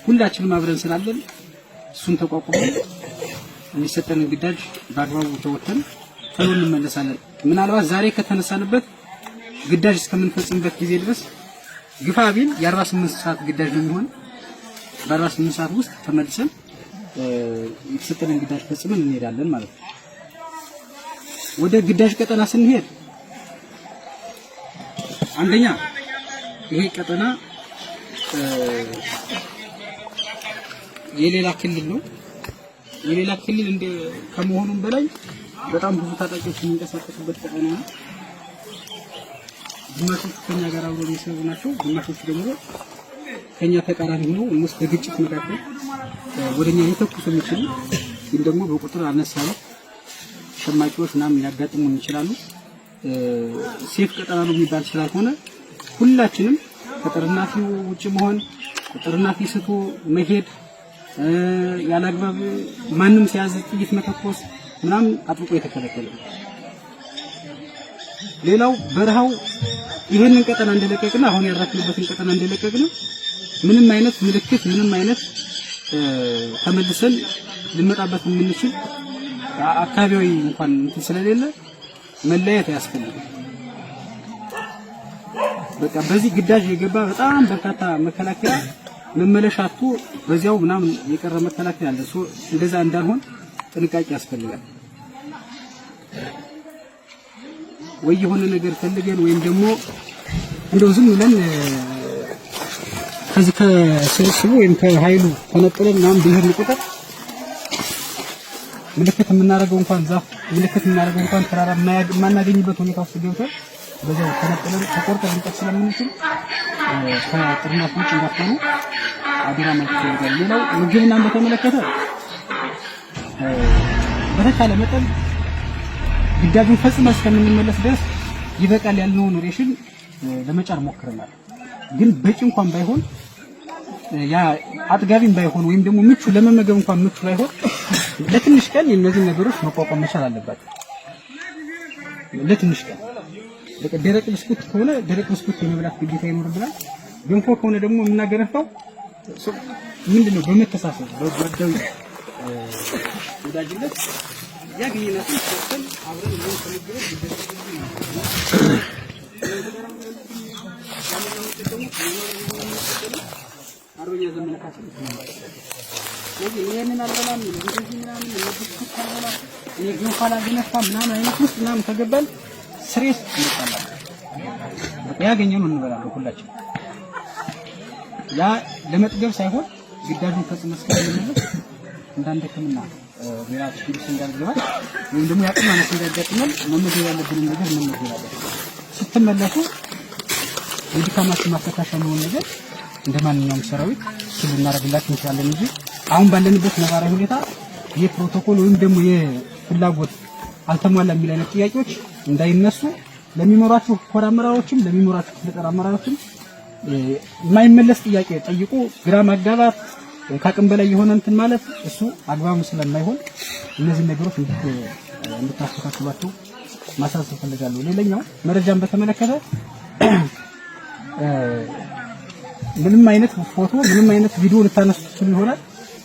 ሁላችንም አብረን ስላለን እሱን ተቋቁመን የሚሰጠን ግዳጅ በአግባቡ ተወጥተን ቶሎ እንመለሳለን። ምናልባት ዛሬ ከተነሳንበት ግዳጅ እስከምንፈጽምበት ጊዜ ድረስ ግፋ ቢል የ48 ሰዓት ግዳጅ ነው የሚሆን። በ48 ሰዓት ውስጥ ተመልሰን የተሰጠንን ግዳጅ ፈጽመን እንሄዳለን ማለት ነው። ወደ ግዳጅ ቀጠና ስንሄድ አንደኛ ይሄ ቀጠና የሌላ ክልል ነው። የሌላ ክልል እንደ ከመሆኑም በላይ በጣም ብዙ ታጣቂዎች የሚንቀሳቀሱበት ቀጠና ነው። ግማሾቹ ከኛ ጋር አብረው የሚሰሩ ናቸው። ግማሾቹ ደግሞ ከኛ ተቃራኒ ሆነው እነሱ በግጭት መካከል ወደኛ ሊተኩሱ የሚችሉ ግን ደግሞ በቁጥር አነስ ያለ ሸማቂዎች ምናምን ሊያጋጥሙን ይችላሉ። ሴፍ ቀጠና ነው የሚባል ስላልሆነ ሁላችንም ከጥርናፊው ውጭ መሆን፣ ጥርናፊ ስቶ መሄድ፣ ያላግባብ ማንም ሲያዝ ጥይት መተኮስ ምናምን አጥብቆ የተከለከለ ነው። ሌላው በረሃው ይሄንን ቀጠና እንደለቀቅና አሁን ያረፍንበትን ቀጠና እንደለቀቅና ምንም አይነት ምልክት ምንም አይነት ተመልሰን ልንመጣበት የምንችል አካባቢያዊ እንኳን እንትን ስለሌለ መለየት ያስፈልጋል። በቃ በዚህ ግዳጅ የገባ በጣም በርካታ መከላከያ መመለሻቱ በዚያው ምናምን የቀረ መከላከያ አለ። እንደዛ እንዳልሆን ጥንቃቄ ያስፈልጋል። ወይ የሆነ ነገር ፈልገን ወይም ደግሞ እንደው ዝም ብለን ከዚህ ከስብስቡ ወይም ከኃይሉ ተነጥለን ምናምን ብሄርን ቁጥር ምልክት የምናደርገው እንኳን ዛፍ ምልክት የምናደርገው እንኳን ተራራ የማናገኝበት ሁኔታ ውስጥ ገብተን በዛው ተነጥለን ተቆርጠን ልንቀር ስለምንችል ከጥርናፍ ውጭ እንዳትሆኑ አደራ ማለት ይፈልጋል። ሌላው ምግብና በተመለከተ በተቻለ መጠን ግዳጁን ፈጽመን እስከምንመለስ ድረስ ይበቃል ያልነውን ሬሽን ለመጫር ሞክረናል። ግን በቂ እንኳን ባይሆን ያ አጥጋቢም ባይሆን ወይም ደግሞ ምቹ ለመመገብ እንኳን ምቹ ባይሆን ለትንሽ ቀን እነዚህ ነገሮች መቋቋም መቻል አለባቸው። ለትንሽ ቀን ደረቅ ብስኩት ከሆነ ደረቅ ብስኩት የመብላት ግዴታ ይኖርብናል። ገንፎ ከሆነ ደግሞ የምናገነፋው ምንድነው በመተሳሰብ በጓዳዊ ወዳጅነት ያገኘናትን ሰጥተን አብረን የምንፈልገው አርበኛ ዘመነ ካሴ ስለዚህ ይሄንን አልበላም እንደዚህ ምናምን ለብስኩት ካልበላ እኔ ገንፎ አላገነፋ ምናምን አይነት ውስጥ ምናምን ከገባን ስሬስ እንጣላለን። ያገኘነውን እንበላለን ሁላችን። ያ ለመጥገብ ሳይሆን ግዳጁን ፈጽመን እስከምንመለስ እንዳንደክምና ሌላ ችግር እንዳንገባ ወይም ደግሞ ያቅም ማነስ እንዳያጋጥመን መመገብ ያለብንን ነገር እንመገባለን። ስትመለሱ የድካማችን ማስተካከያ ነው ነገር እንደማንኛውም ሰራዊት እሱን ልናደርግላችሁ እንችላለን እንጂ አሁን ባለንበት ነባራዊ ሁኔታ የፕሮቶኮል ወይም ደግሞ የፍላጎት አልተሟላ የሚል አይነት ጥያቄዎች እንዳይነሱ ለሚኖራችሁ ኮር አመራሮችም ለሚኖራችሁ ክፍለ አመራሮችም የማይመለስ ጥያቄ ጠይቁ። ግራ ማጋባት ከአቅም በላይ የሆነ እንትን ማለት እሱ አግባብ ስለማይሆን እነዚህ ነገሮች እንድታስተካክሏቸው ማሳሰብ ፈልጋለሁ። ሌላኛው መረጃን በተመለከተ ምንም አይነት ፎቶ ምንም አይነት ቪዲዮ ልታነሱ ትችሉ ይሆናል።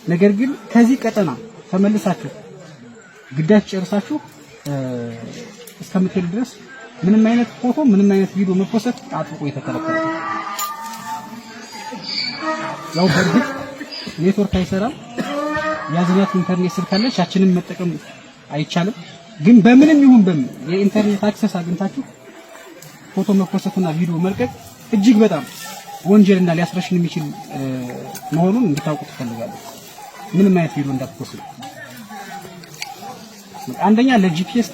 ነገር ግን ከዚህ ቀጠና ተመልሳችሁ ግዳጅ ጨርሳችሁ እስከምትሄዱ ድረስ ምንም አይነት ፎቶ ምንም አይነት ቪዲዮ መፖሰት አጥብቆ የተከለከለ ነው። ያው በርግጥ ኔትወርክ አይሰራም። ያዝናት ኢንተርኔት ስልክ ካለች ያችንን መጠቀም አይቻልም። ግን በምንም ይሁን በምን የኢንተርኔት አክሰስ አግኝታችሁ ፎቶ መፖሰትና ቪዲዮ መልቀቅ እጅግ በጣም ወንጀልና ሊያስረሽን የሚችል መሆኑን እንድታውቁ ትፈልጋለሁ። ምንም አይነት ቪዲዮ እንዳትፖስቱ። አንደኛ ለጂፒኤስ